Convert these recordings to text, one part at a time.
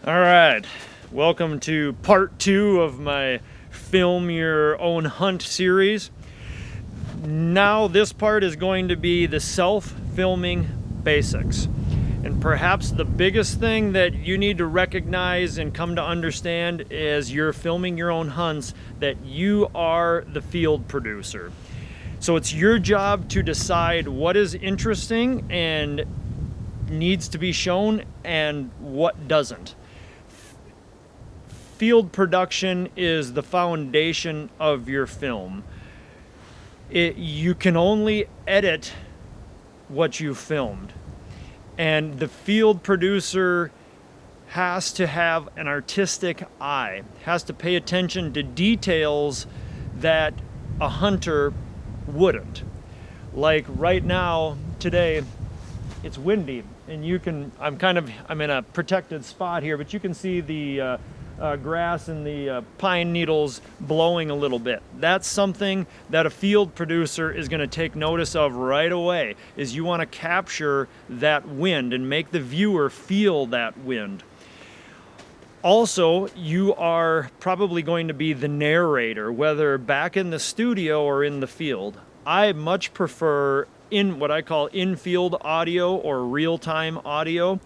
All right, welcome to part 2 of my Film Your Own Hunt series. Now this part is going to be the self-filming basics. And perhaps the biggest thing that you need to recognize and come to understand as you're filming your own hunts, that you are the field producer. So it's your job to decide what is interesting and needs to be shown and what doesn't. Field production is the foundation of your film. You can only edit what you filmed. And the field producer has to have an artistic eye, has to pay attention to details that a hunter wouldn't. Like right now, today, it's windy, and I'm in a protected spot here, but you can see the grass and the pine needles blowing a little bit. That's something that a field producer is going to take notice of right away, is you want to capture that wind and make the viewer feel that wind. Also, you are probably going to be the narrator, whether back in the studio or in the field. I much prefer in what I call in-field audio or real-time audio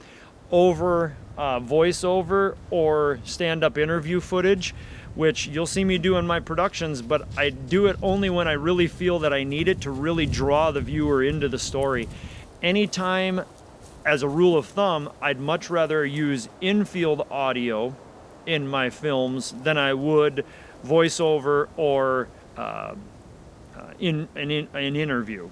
over voiceover or stand-up interview footage, which you'll see me do in my productions, but I do it only when I really feel that I need it to really draw the viewer into the story. Anytime, as a rule of thumb, I'd much rather use in-field audio in my films than I would voiceover or in an interview.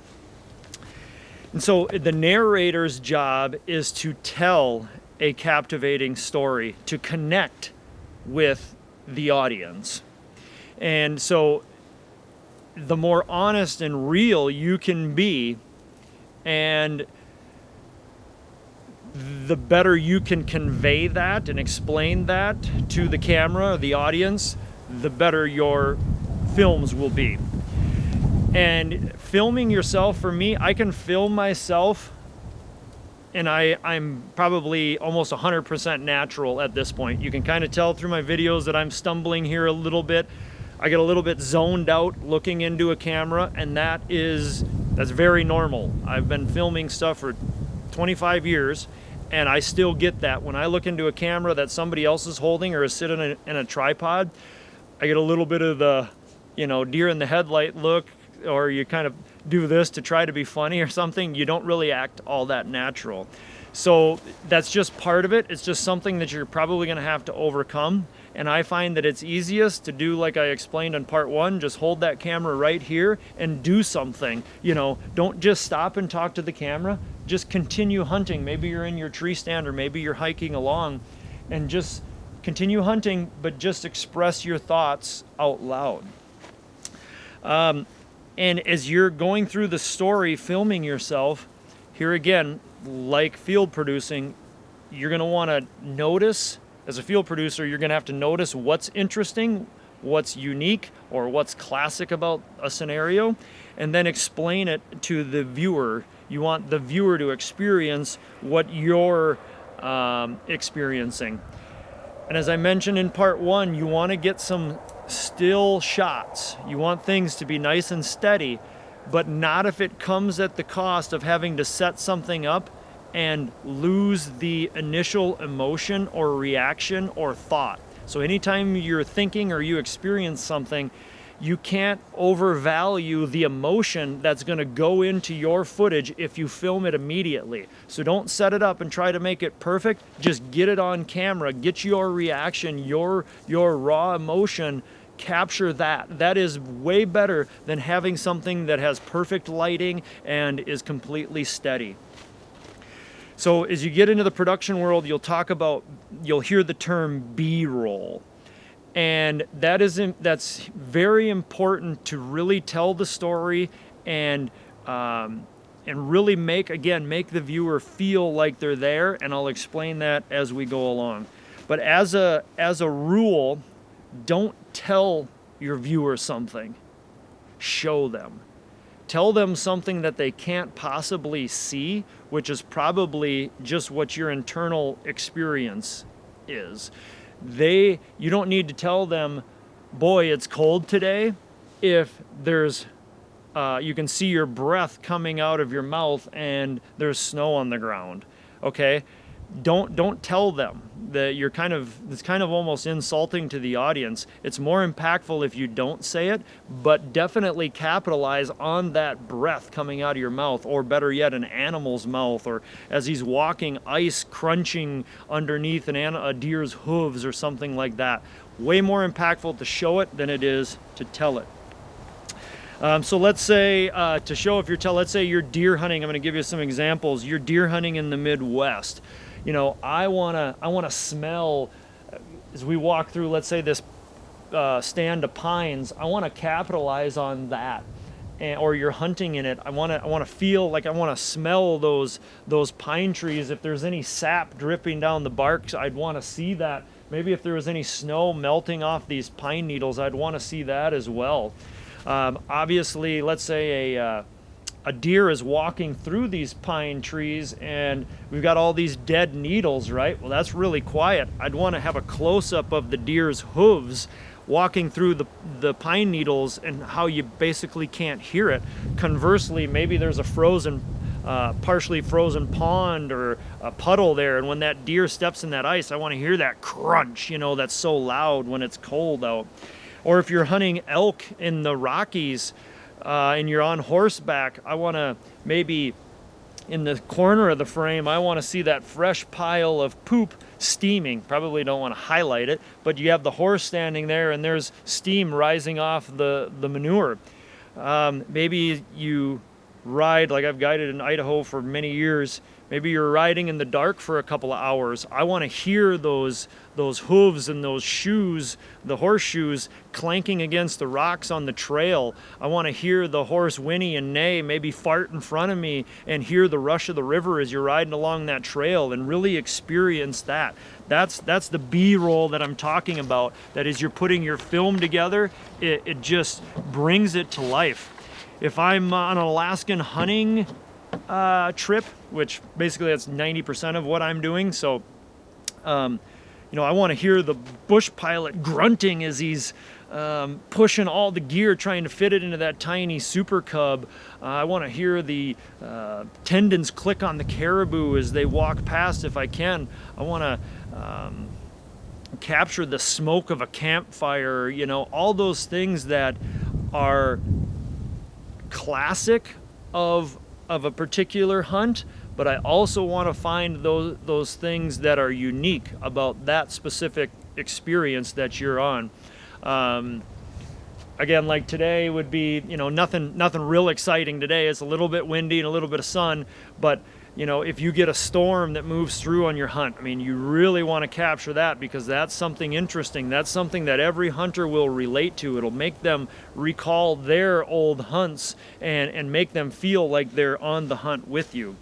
And so the narrator's job is to tell a captivating story, to connect with the audience. And so the more honest and real you can be, and the better you can convey that and explain that to the camera or the audience, the better your films will be. And filming yourself, for me, I can film myself, and I'm probably almost 100% natural at this point. You can kind of tell through my videos that I'm stumbling here a little bit. I get a little bit zoned out looking into a camera, and that's very normal. I've been filming stuff for 25 years, and I still get that. When I look into a camera that somebody else is holding or is sitting in a tripod, I get a little bit of the, deer in the headlight look, or you kind of do this to try to be funny or something. You don't really act all that natural. So that's just part of it. It's just something that you're probably going to have to overcome. And I find that it's easiest to do like I explained in part 1, just hold that camera right here and do something. Don't just stop and talk to the camera. Just continue hunting. Maybe you're in your tree stand or maybe you're hiking along, and just continue hunting, but just express your thoughts out loud. And as you're going through the story, filming yourself, here again, like field producing, you're going to want to notice, as a field producer, you're going to have to notice what's interesting, what's unique, or what's classic about a scenario, and then explain it to the viewer. You want the viewer to experience what you're experiencing. And as I mentioned in part 1, you want to get some still shots. You want things to be nice and steady, but not if it comes at the cost of having to set something up and lose the initial emotion or reaction or thought. So anytime you're thinking or you experience something, you can't overvalue the emotion that's going to go into your footage if you film it immediately. So don't set it up and try to make it perfect. Just get it on camera. Get your reaction, your raw emotion. Capture that. That is way better than having something that has perfect lighting and is completely steady. So as you get into the production world, you'll hear the term B-roll. And that's very important to really tell the story and really make the viewer feel like they're there. And I'll explain that as we go along. But as a rule, don't tell your viewer something. Show them. Tell them something that they can't possibly see, which is probably just what your internal experience is. You don't need to tell them, boy, it's cold today, if there's you can see your breath coming out of your mouth and there's snow on the ground. Okay, don't tell them that it's kind of almost insulting to the audience. It's more impactful if you don't say it, but definitely capitalize on that breath coming out of your mouth, or better yet, an animal's mouth, or as he's walking, ice crunching underneath a deer's hooves or something like that. Way more impactful to show it than it is to tell it. So let's say, to show if let's say you're deer hunting. I'm going to give you some examples. You're deer hunting in the Midwest. You know, I wanna smell, as we walk through, let's say this stand of pines, I want to capitalize on that. Or you're hunting in it, I want to feel like I want to smell those pine trees. If there's any sap dripping down the bark, I'd want to see that. Maybe if there was any snow melting off these pine needles, I'd want to see that as well. Obviously, let's say a deer is walking through these pine trees and we've got all these dead needles, right? Well, that's really quiet. I'd want to have a close-up of the deer's hooves walking through the pine needles and how you basically can't hear it. Conversely, maybe there's a partially frozen pond or a puddle there, and when that deer steps in that ice, I want to hear that crunch, you know, that's so loud when it's cold out. Or if you're hunting elk in the Rockies, and you're on horseback, I want to maybe in the corner of the frame, I want to see that fresh pile of poop steaming. Probably don't want to highlight it, but you have the horse standing there and there's steam rising off the manure. Maybe you ride, like I've guided in Idaho for many years, maybe you're riding in the dark for a couple of hours. I want to hear those hooves and those shoes, the horseshoes, clanking against the rocks on the trail. I want to hear the horse whinny and neigh, maybe fart in front of me, and hear the rush of the river as you're riding along that trail, and really experience that. That's the B-roll that I'm talking about. That is, you're putting your film together, it just brings it to life. If I'm on an Alaskan hunting trip, which basically that's 90% of what I'm doing, so you know, I want to hear the bush pilot grunting as he's pushing all the gear, trying to fit it into that tiny super cub. I want to hear the tendons click on the caribou as they walk past if I can. I want to capture the smoke of a campfire, you know, all those things that are classic of a particular hunt, but I also want to find those things that are unique about that specific experience that you're on. Again, like today would be, you know, nothing real exciting today. It's a little bit windy and a little bit of sun, but you know, if you get a storm that moves through on your hunt, I mean, you really want to capture that, because that's something interesting. That's something that every hunter will relate to. It'll make them recall their old hunts and make them feel like they're on the hunt with you.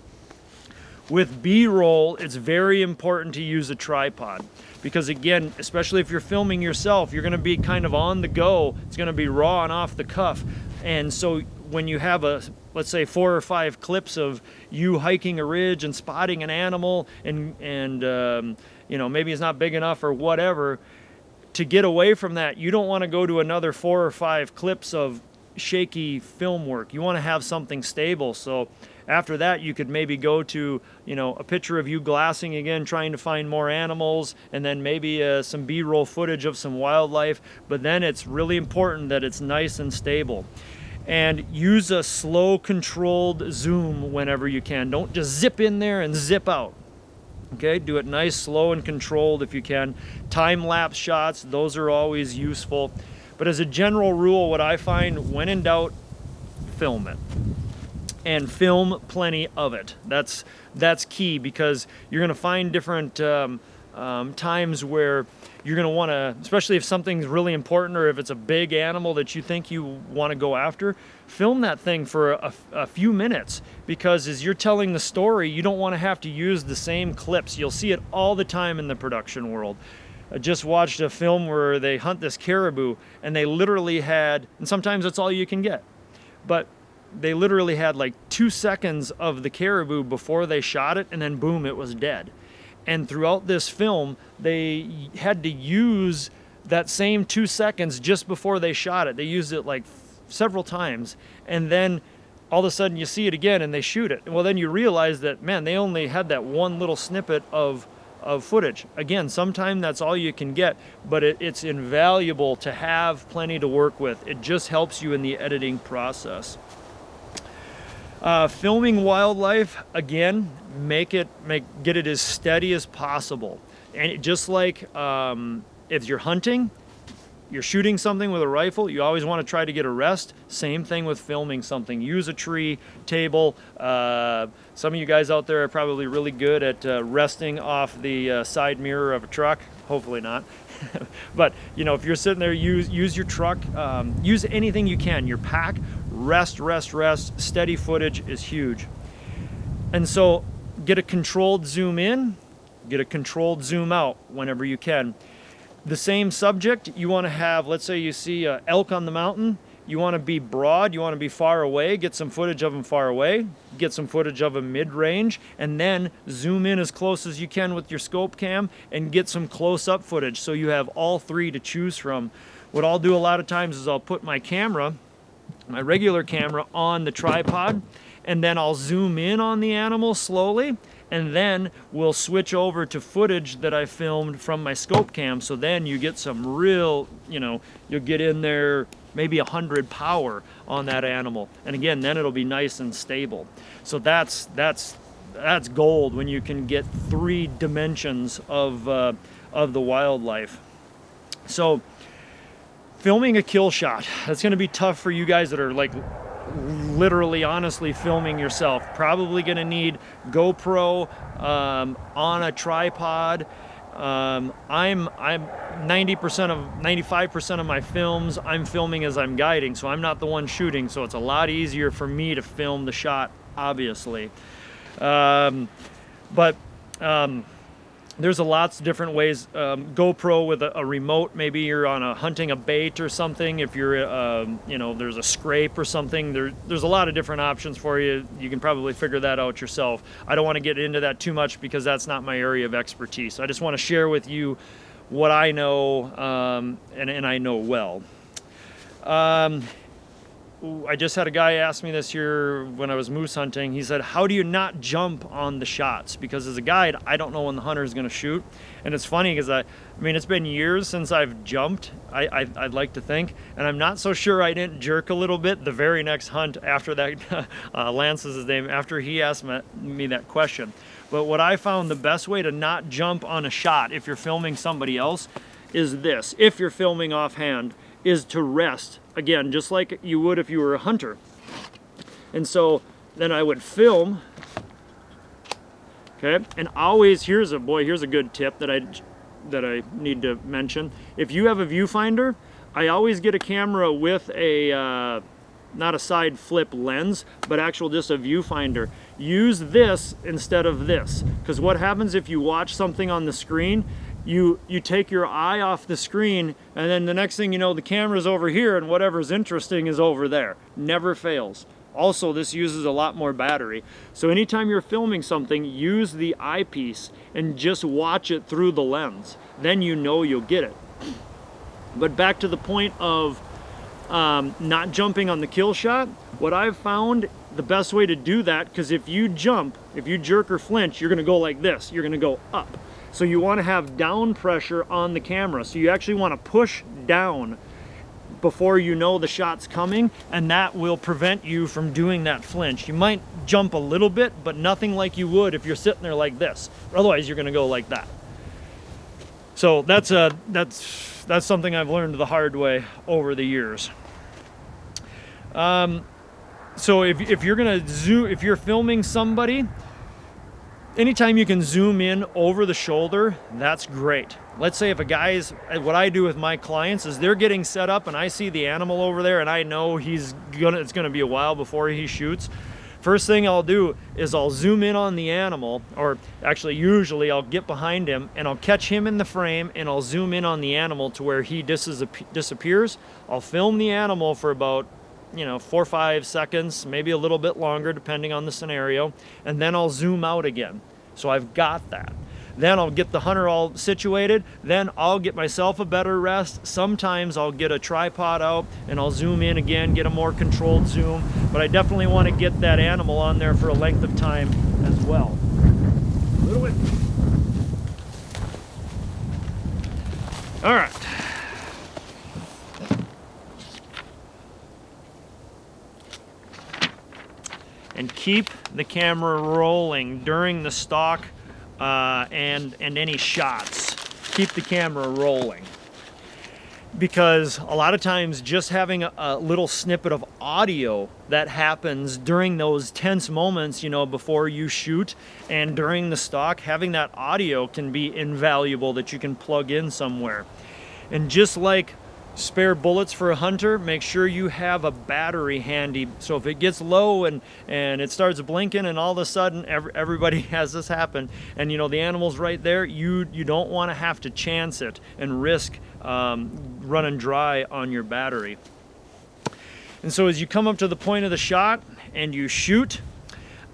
With B-roll, it's very important to use a tripod, because again, especially if you're filming yourself, you're going to be kind of on the go. It's going to be raw and off the cuff. And so when you have let's say 4 or 5 clips of you hiking a ridge and spotting an animal, and you know, maybe it's not big enough or whatever, to get away from that, you don't want to go to another 4 or 5 clips of shaky film work. You want to have something stable. So after that, you could maybe go to, you know, a picture of you glassing again, trying to find more animals, and then maybe some B-roll footage of some wildlife. But then it's really important that it's nice and stable. And use a slow, controlled zoom whenever you can. Don't just zip in there and zip out. Okay, do it nice, slow, and controlled if you can. Time-lapse shots, those are always useful. But as a general rule, what I find, when in doubt, film it. And film plenty of it. That's key, because you're going to find different times where you're going to want to, especially if something's really important or if it's a big animal that you think you want to go after, film that thing for a few minutes, because as you're telling the story, you don't want to have to use the same clips. You'll see it all the time in the production world. I just watched a film where they hunt this caribou, and they literally had, and sometimes that's all you can get, but they literally had like 2 seconds of the caribou before they shot it, and then boom, it was dead. And throughout this film, they had to use that same 2 seconds just before they shot it. They used it like several times. And then all of a sudden you see it again and they shoot it. Well, then you realize that, man, they only had that one little snippet of footage. Again, sometimes that's all you can get, but it's invaluable to have plenty to work with. It just helps you in the editing process. Filming wildlife, again, get it as steady as possible. And just like if you're hunting, you're shooting something with a rifle, you always want to try to get a rest. Same thing with filming something. Use a tree, table. Some of you guys out there are probably really good at resting off the side mirror of a truck. Hopefully not. But you know, if you're sitting there, use your truck. Use anything you can. Your pack. Rest. Steady footage is huge. And so get a controlled zoom in, get a controlled zoom out whenever you can. The same subject, you want to have, let's say you see an elk on the mountain, you want to be broad, you want to be far away, get some footage of them far away, get some footage of them mid-range, and then zoom in as close as you can with your scope cam and get some close-up footage so you have all three to choose from. What I'll do a lot of times is I'll put my camera, my regular camera, on the tripod, and then I'll zoom in on the animal slowly, and then we'll switch over to footage that I filmed from my scope cam. So then you get some real, you know, you'll get in there maybe 100 power on that animal. And again, then it'll be nice and stable. So that's gold when you can get 3 dimensions of the wildlife. So filming a kill shot, that's gonna be tough for you guys that are like literally honestly filming yourself. Probably going to need GoPro on a tripod. I'm 95% of my films I'm filming as I'm guiding, so I'm not the one shooting, so it's a lot easier for me to film the shot, obviously. There's lots of different ways. GoPro with a remote, maybe you're on hunting a bait or something. If you're, you know, there's a scrape or something. There's a lot of different options for you. You can probably figure that out yourself. I don't want to get into that too much because that's not my area of expertise. I just want to share with you what I know, and I know well. I just had a guy ask me this year when I was moose hunting. He said, how do you not jump on the shots? Because as a guide, I don't know when the hunter is going to shoot. And it's funny because I mean, it's been years since I've jumped, I'd like to think. And I'm not so sure I didn't jerk a little bit the very next hunt after that. Lance is his name, after he asked me that question. But what I found the best way to not jump on a shot if you're filming somebody else is this. If you're filming offhand, is to rest. Again, just like you would if you were a hunter. And so then I would film, okay? And always, here's a good tip that I need to mention. If you have a viewfinder, I always get a camera with a, not a side flip lens, but actual just a viewfinder. Use this instead of this, because what happens if you watch something on the screen, you take your eye off the screen, and then the next thing you know, the camera's over here and whatever's interesting is over there. Never fails. Also, this uses a lot more battery. So anytime you're filming something, use the eyepiece and just watch it through the lens. Then you know you'll get it. But back to the point of not jumping on the kill shot, what I've found the best way to do that, because if you jump, if you jerk or flinch, you're gonna go like this, you're gonna go up. So you want to have down pressure on the camera. So you actually want to push down before you know the shot's coming, and that will prevent you from doing that flinch. You might jump a little bit, but nothing like you would if you're sitting there like this. Otherwise, you're going to go like that. So that's something I've learned the hard way over the years. So if you're going to zoom, if you're filming somebody, anytime you can zoom in over the shoulder, that's great. Let's say if a guy's, what I do with my clients is they're getting set up and I see the animal over there and I know it's gonna be a while before he shoots. First thing I'll do is I'll zoom in on the animal, or actually usually I'll get behind him and I'll catch him in the frame and I'll zoom in on the animal to where he disappears. I'll film the animal for about 4 or 5 seconds, maybe a little bit longer depending on the scenario, and then I'll zoom out again. So I've got that. then I'll get the hunter all situated, then I'll get myself a better rest. Sometimes I'll get a tripod out and I'll zoom in again, get a more controlled zoom, but I definitely want to get that animal on there for a length of time as well. A little bit. All right. And keep the camera rolling during the stalk and any shots. Keep the camera rolling. Because a lot of times just having a little snippet of audio that happens during those tense moments, you know, before you shoot and during the stalk, having that audio can be invaluable that you can plug in somewhere. And just like spare bullets for a hunter, make sure you have a battery handy, so if it gets low and it starts blinking and all of a sudden everybody has this happen and you know the animal's right there, you don't want to have to chance it and risk running dry on your battery. And so as you come up to the point of the shot and you shoot,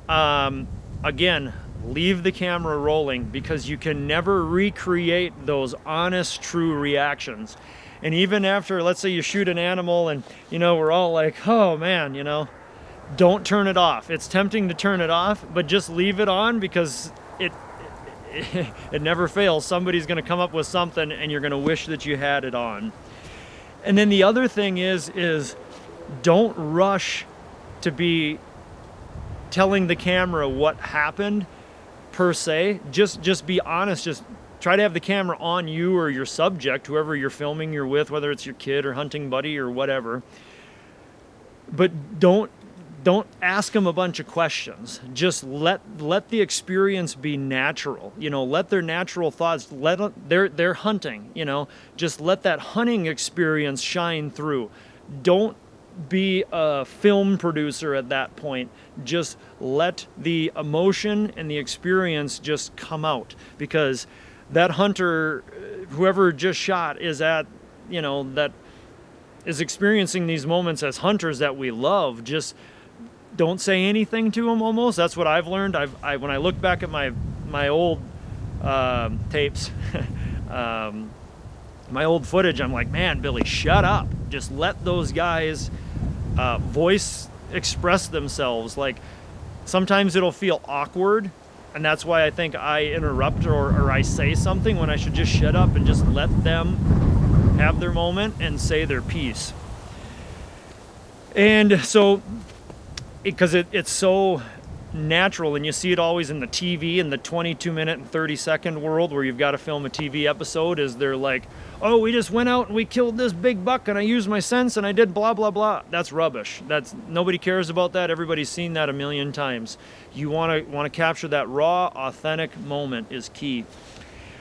again, leave the camera rolling, because you can never recreate those honest, true reactions. And even after, let's say you shoot an animal and, you know, we're all like, oh man, you know, don't turn it off. It's tempting to turn it off, but just leave it on, because it never fails. Somebody's going to come up with something and you're going to wish that you had it on. And then the other thing is don't rush to be telling the camera what happened per se. Just be honest. Just try to have the camera on you or your subject, whoever you're filming you're with, whether it's your kid or hunting buddy or whatever. But don't ask them a bunch of questions. Just let the experience be natural. You know, let their natural thoughts, they're hunting, you know, just let that hunting experience shine through. Don't be a film producer at that point. Just let the emotion and the experience just come out, because that hunter, whoever just shot, is at, you know, that is experiencing these moments as hunters that we love. Just don't say anything to them. Almost, that's what I've learned. When I look back at my old tapes, my old footage, I'm like, man, Billy, shut up. Just let those guys voice express themselves. Like, sometimes it'll feel awkward, and that's why I think I interrupt or I say something when I should just shut up and just let them have their moment and say their piece. And so, because it's so natural, and you see it always in the TV, in the 22-minute and 30-second world where you've got to film a TV episode, is they're like, oh, we just went out and we killed this big buck and I used my sense and I did blah, blah, blah. That's rubbish. Nobody cares about that. Everybody's seen that a million times. You want to capture that raw, authentic moment is key.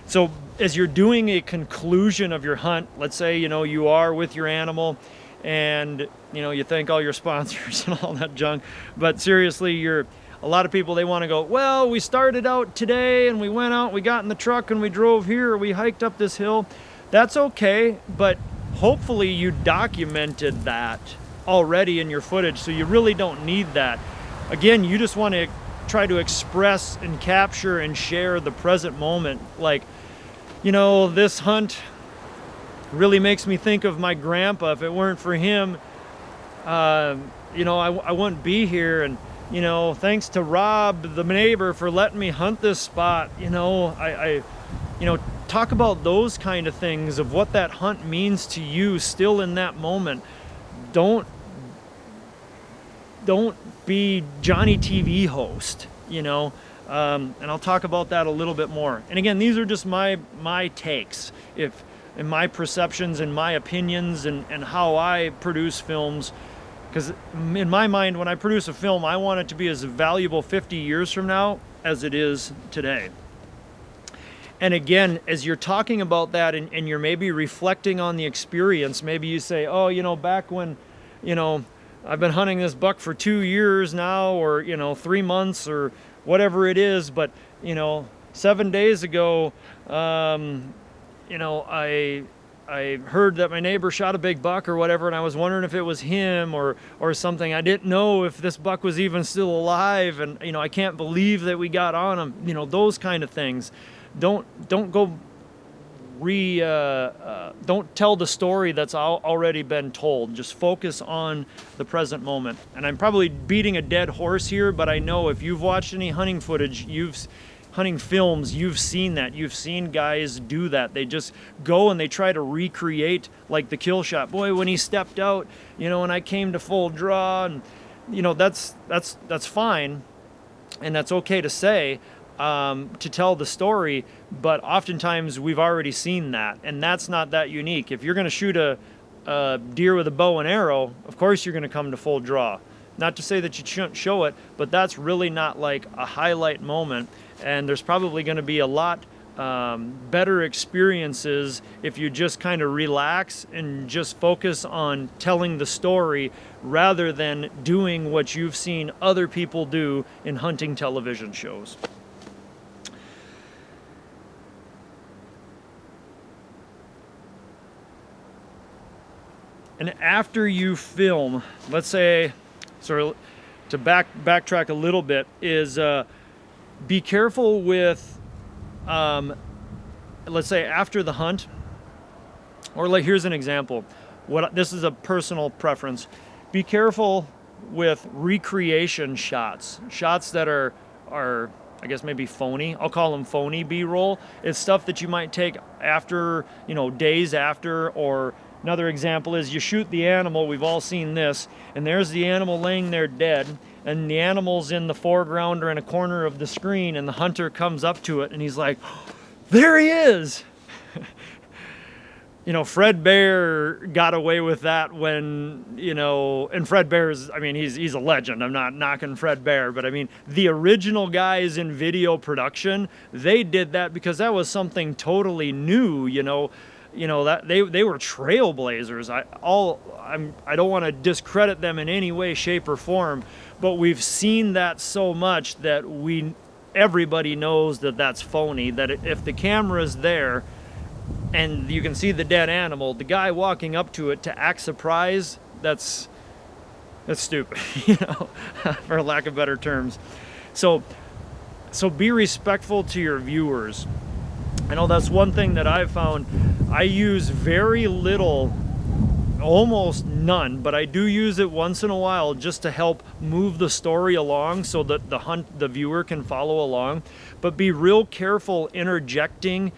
So as you're doing a conclusion of your hunt, let's say, you know, you are with your animal and, you know, you thank all your sponsors and all that junk, but seriously, a lot of people, they want to go, well, we started out today and we went out, we got in the truck and we drove here, or we hiked up this hill. That's okay, but hopefully you documented that already in your footage, so you really don't need that. Again, you just want to try to express and capture and share the present moment. Like, you know, this hunt really makes me think of my grandpa. If it weren't for him, you know, I wouldn't be here. And, you know, thanks to Rob, the neighbor, for letting me hunt this spot. You know, you know, talk about those kind of things, of what that hunt means to you still in that moment. Don't be Johnny TV host, you know. And I'll talk about that a little bit more. And again, these are just my takes, and my perceptions and my opinions and how I produce films. Because in my mind, when I produce a film, I want it to be as valuable 50 years from now as it is today. And again, as you're talking about that and you're maybe reflecting on the experience, maybe you say, oh, you know, back when, you know, I've been hunting this buck for 2 years now, or, you know, 3 months or whatever it is, but, you know, 7 days ago, you know, I I heard that my neighbor shot a big buck or whatever, and I was wondering if it was him or something. I didn't know if this buck was even still alive, and you know, I can't believe that we got on him. You know, those kind of things. Don't go don't tell the story that's already been told. Just focus on the present moment. And I'm probably beating a dead horse here, but I know if you've watched any hunting footage, hunting films, you've seen that. You've seen guys do that. They just go and they try to recreate like the kill shot. Boy, when he stepped out, you know, and I came to full draw, and you know, that's fine, and that's okay to say, to tell the story, but oftentimes we've already seen that, and that's not that unique. If you're going to shoot a deer with a bow and arrow, of course you're going to come to full draw. Not to say that you shouldn't show it, but that's really not like a highlight moment, and there's probably going to be a lot better experiences if you just kind of relax and just focus on telling the story rather than doing what you've seen other people do in hunting television shows. And after you film, let's say, sort of to backtrack a little bit, is be careful with, let's say after the hunt, or like, here's an example. This is a personal preference. Be careful with recreation shots that are I guess maybe phony. I'll call them phony B-roll. It's stuff that you might take after, you know, days after. Or another example is you shoot the animal, we've all seen this, and there's the animal laying there dead, and the animal's in the foreground or in a corner of the screen, and the hunter comes up to it and he's like, there he is! You know, Fred Bear got away with that when, you know, and Fred Bear's, I mean, he's a legend. I'm not knocking Fred Bear, but I mean, the original guys in video production, they did that because that was something totally new, you know, that they were trailblazers. I don't want to discredit them in any way, shape, or form, but we've seen that so much that everybody knows that that's phony, that if the camera's there and you can see the dead animal, the guy walking up to it to act surprised, that's stupid, you know, for lack of better terms. So be respectful to your viewers. I know that's one thing that I've found. I use very little, almost none, but I do use it once in a while just to help move the story along so that the viewer can follow along. But be real careful interjecting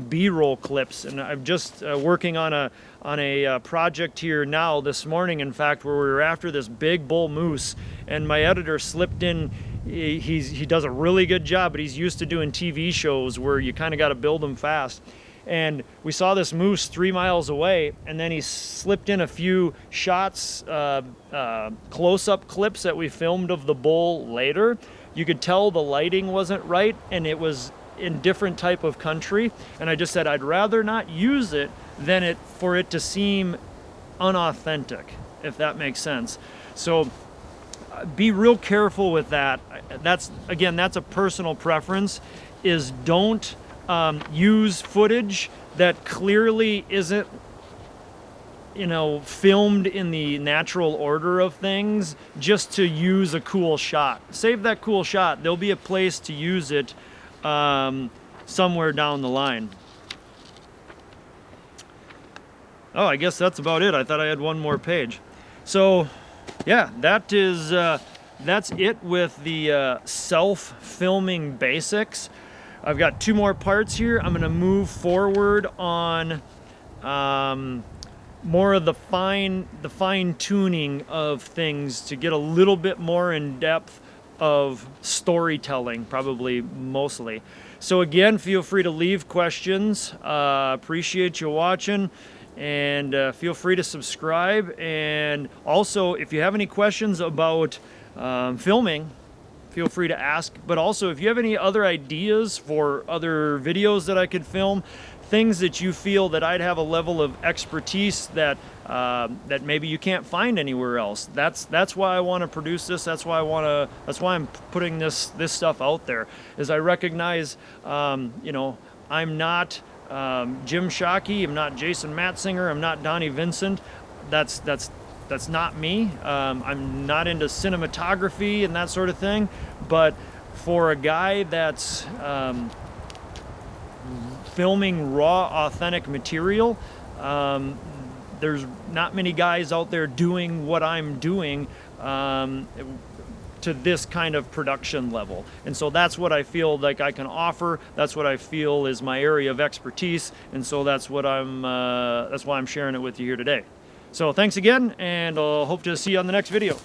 B-roll clips, and I'm just working on a project here now this morning, in fact, where we were after this big bull moose, and my editor slipped in. He does a really good job, but he's used to doing TV shows where you kind of got to build them fast. And we saw this moose 3 miles away, and then he slipped in a few shots, close-up clips that we filmed of the bull later. You could tell the lighting wasn't right, and it was in different type of country, and I just said I'd rather not use it than for it to seem unauthentic, if that makes sense. So be real careful with that. That's a personal preference, is don't use footage that clearly isn't, you know, filmed in the natural order of things just to use a cool shot. Save that cool shot. There'll be a place to use it somewhere down the line. Oh, I guess that's about it. I thought I had one more page. So yeah, that's it with the self-filming basics. I've got 2 more parts here. I'm going to move forward on more of the fine tuning of things to get a little bit more in depth of storytelling, probably mostly. So again, feel free to leave questions. Appreciate you watching, and feel free to subscribe. And also, if you have any questions about filming, feel free to ask. But also, if you have any other ideas for other videos that I could film, things that you feel that I'd have a level of expertise that that maybe you can't find anywhere else. That's why I want to produce this. That's why I'm putting this stuff out there. Is I recognize, you know, I'm not Jim Shockey. I'm not Jason Matzinger. I'm not Donnie Vincent. That's not me. I'm not into cinematography and that sort of thing. But for a guy that's filming raw, authentic material, there's not many guys out there doing what I'm doing to this kind of production level. And so that's what I feel like I can offer. That's what I feel is my area of expertise. And so that's why I'm sharing it with you here today. So thanks again, and I'll hope to see you on the next video.